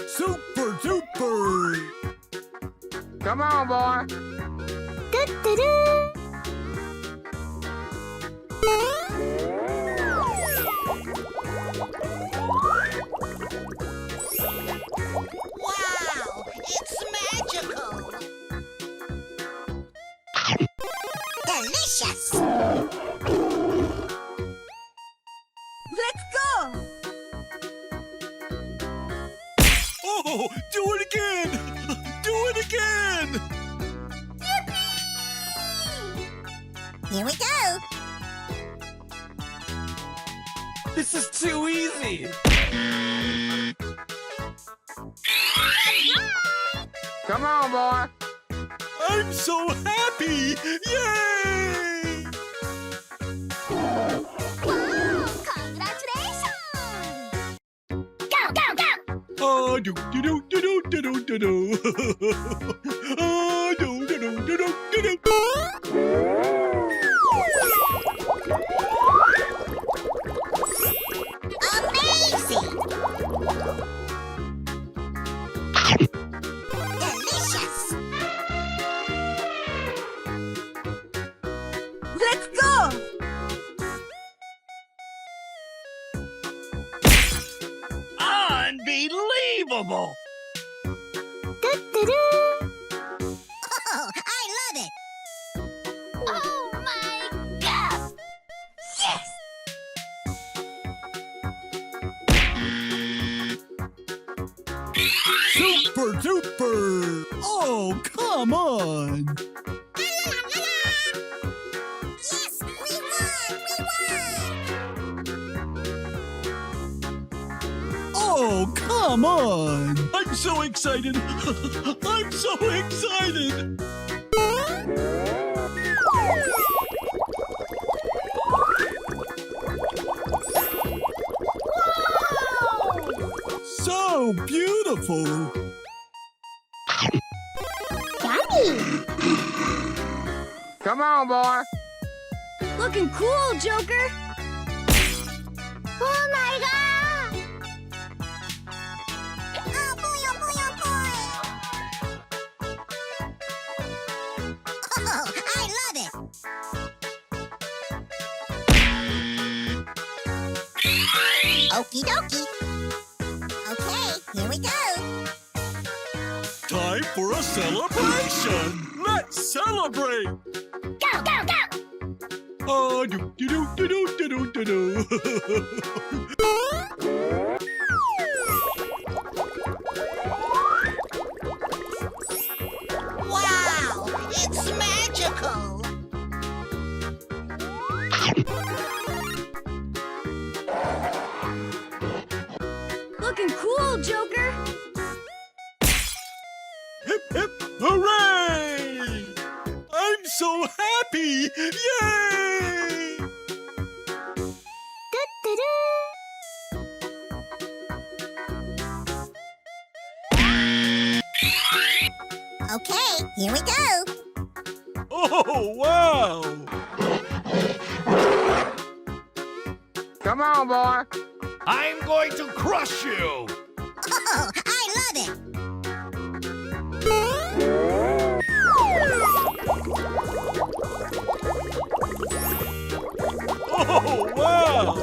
Super duper! Come on, boy. Doo-doo-doo. Wow, it's magical. Delicious. Let's go! Oh, do it again! Do it again! Here we go. This is too easy. Come on, boy. I'm so happy! Yay! Wow, congratulations! Go, go, go! Oh, do do do do do do do do. Oh, do do do do do do do. Amazing. Delicious. Let's go! Unbelievable! Doo-doo-doo. Oh, I love it. Oh my god! Yes! Super duper! Oh, come on! Yes, we won! Oh, come on! I'm so excited! I'm so excited! So beautiful! Yummy! Come on, boy. Looking cool, Joker! Oh my god! Oh boy, oh boy, oh boy! Oh, I love it! Okie dokie. Okay, here we go. Time for a celebration! Let's celebrate! Go, go, go! Oh, do do do do do do do do. Wow, it's magical. Looking cool, Joker! Hip hip hooray! I'm so happy! Yay! Doo-doo-doo. Okay, here we go. Oh, wow! Come on, boy. I'm going to crush you! Oh, I love it. Oh, wow!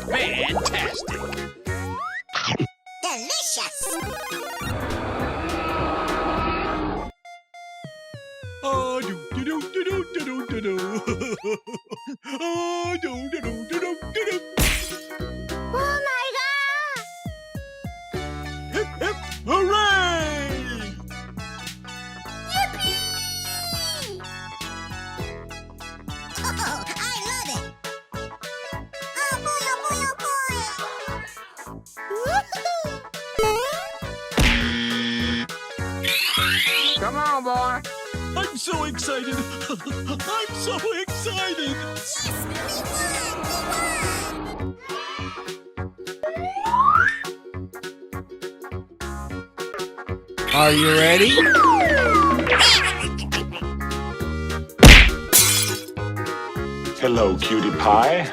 Fantastic! Delicious. Oh, do do do do do do do do. Oh, do do do do do do. Oh my god! Hip hip hooray! Yippee! Oh, I love it. Oh boy, oh boy, oh boy. Woohoo! Come on, boy. I'm so excited! I'm so excited! Yes, we won! We won! Are you ready? Hello, cutie pie.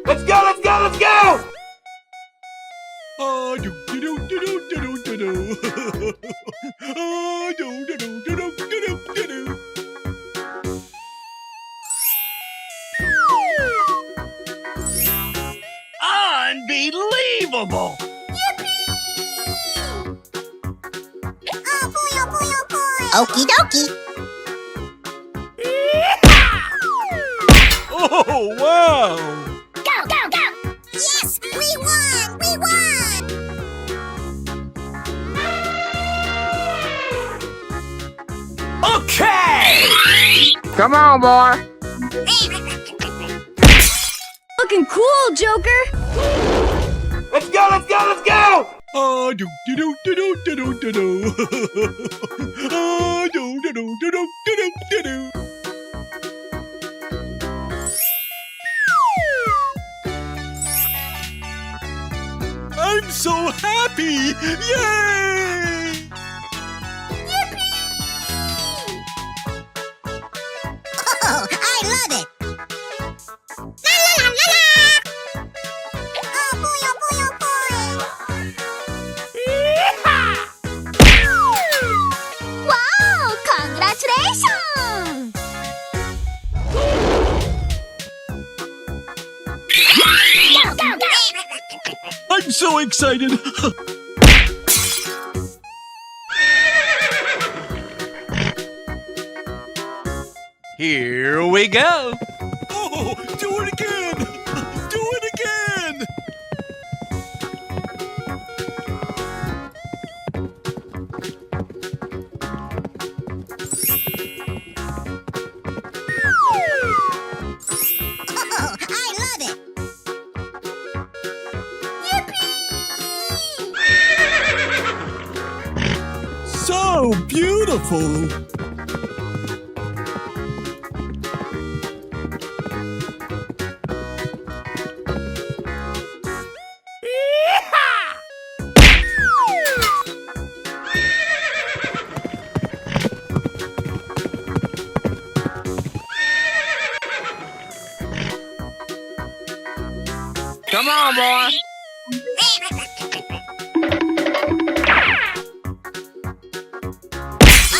Let's go, let's go, let's go! Ah, do do do do do do do do. Ah, do do do do do do do do. Unbelievable! Oh boy, oh boy, oh boy. Okie dokie. Oh, wow! Go, go, go. Yes, we won, we won. Okay! Come on, boy. Looking cool, Joker. Let's go, let's go, let's go! Ah, do do do do do do do do. Ah, do do do do do do do do. I'm so happy! Yay! Oh, I love it. La la la la la. Oh boy, oh boy, oh boy. Wow, congratulations. Go, go, go. I'm so excited! Here we go! Oh, do it again! Do it again! Oh, I love it. So beautiful! Come on, boy.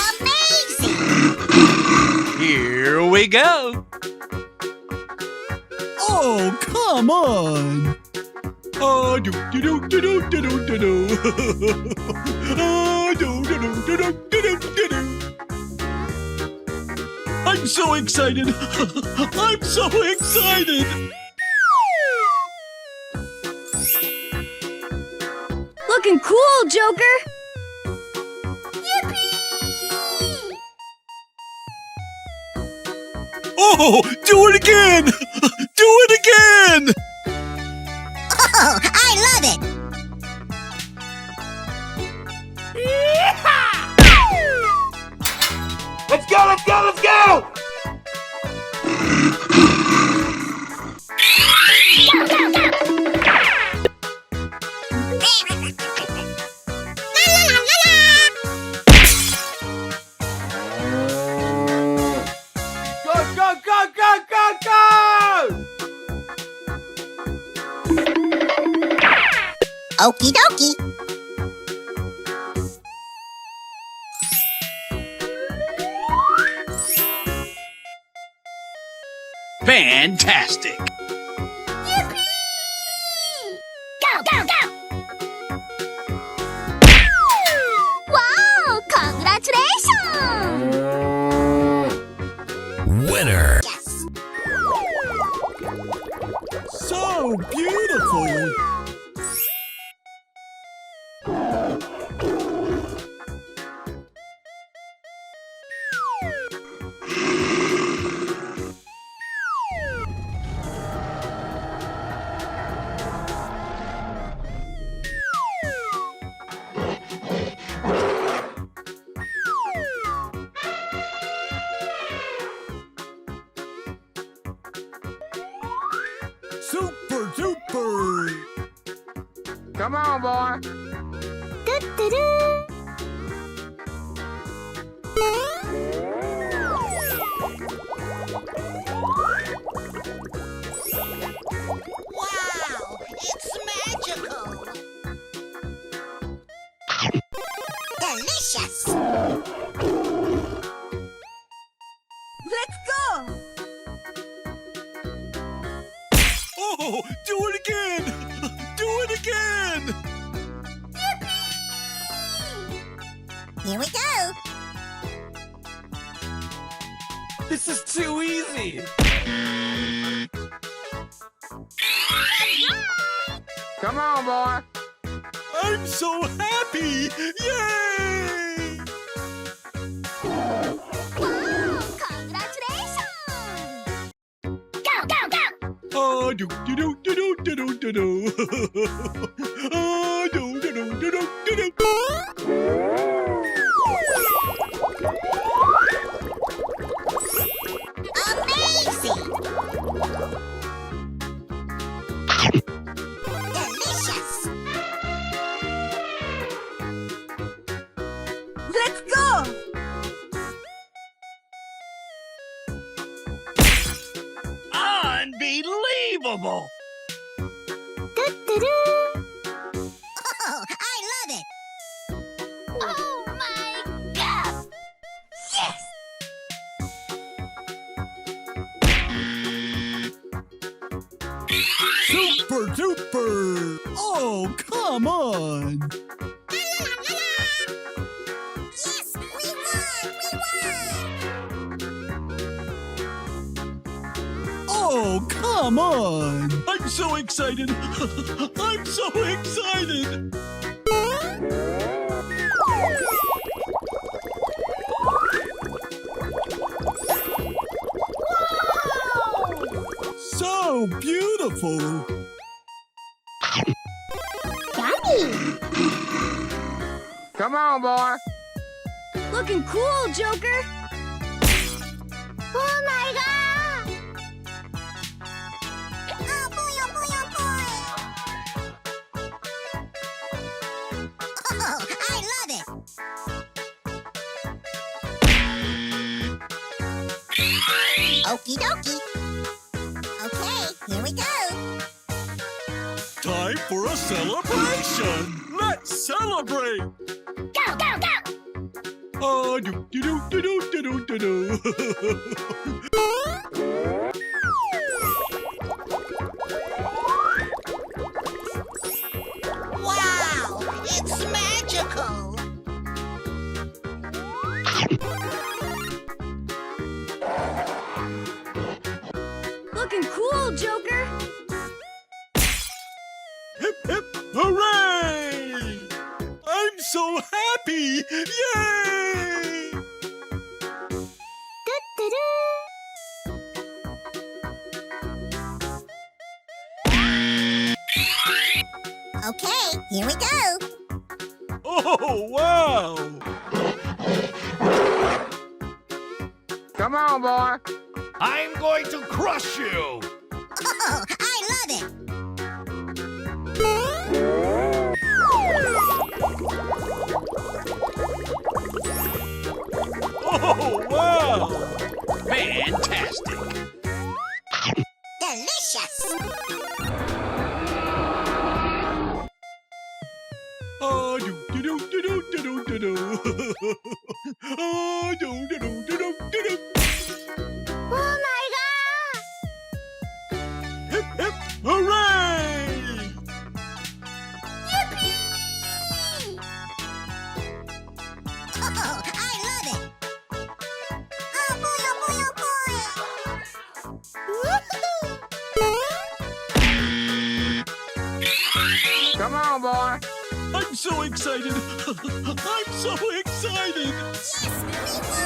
Amazing. Here we go! Oh, come on! Ah, do do do do do do do do do. Ah, do do do do do do do do do. I'm so excited! I'm so excited! Looking cool, Joker. Oh, do it again! Do it again! Oh, I love it. Let's go, let's go, let's go! Go, go, go. La la la la la. Go, go, go, go, go, go! Okie dokie. Fantastic! Go, go, go. Wow, congratulations. Winner! Yes. So beautiful! Super duper! Come on, boy. Wow, it's magical. Delicious. Let's go! Oh, do it again! Do it again! Here we go. This is too easy. Come on, boy. I'm so happy! Yay! Wow! Congratulations! Go, go, go! Oh, do do do do do do do do. Oh, do do do do do do do. Amazing. Delicious. Let's go! Unbelievable! Oh, I love it. Oh my god! Yes! Super duper! Oh, come on! Yes, we won! Oh, come on! I'm so excited! I'm so excited! So beautiful! Yummy! Come on, boy. Looking cool, Joker! Oh my god! Oh boy, oh boy, oh boy! Oh, I love it! Okie dokie. Okay, here we go. Time for a celebration! Let's celebrate! Go, go, go! Oh, do do do do do do do do. Wow, it's magical. Looking cool, Joker! Hip hip hooray! I'm so happy! Yay! Okay, here we go. Oh, wow! Come on, boy. I'm going to crush you! Oh, I love it. Oh, wow! Fantastic! Delicious. Oh, do do do do do do do do. Oh, do do do do do do. Oh my god! Hip hip hooray! Yippee! Oh, I love it. Oh boy, oh boy, oh boy. Come on, boy. I'm so excited! I'm so excited! Yes, we won.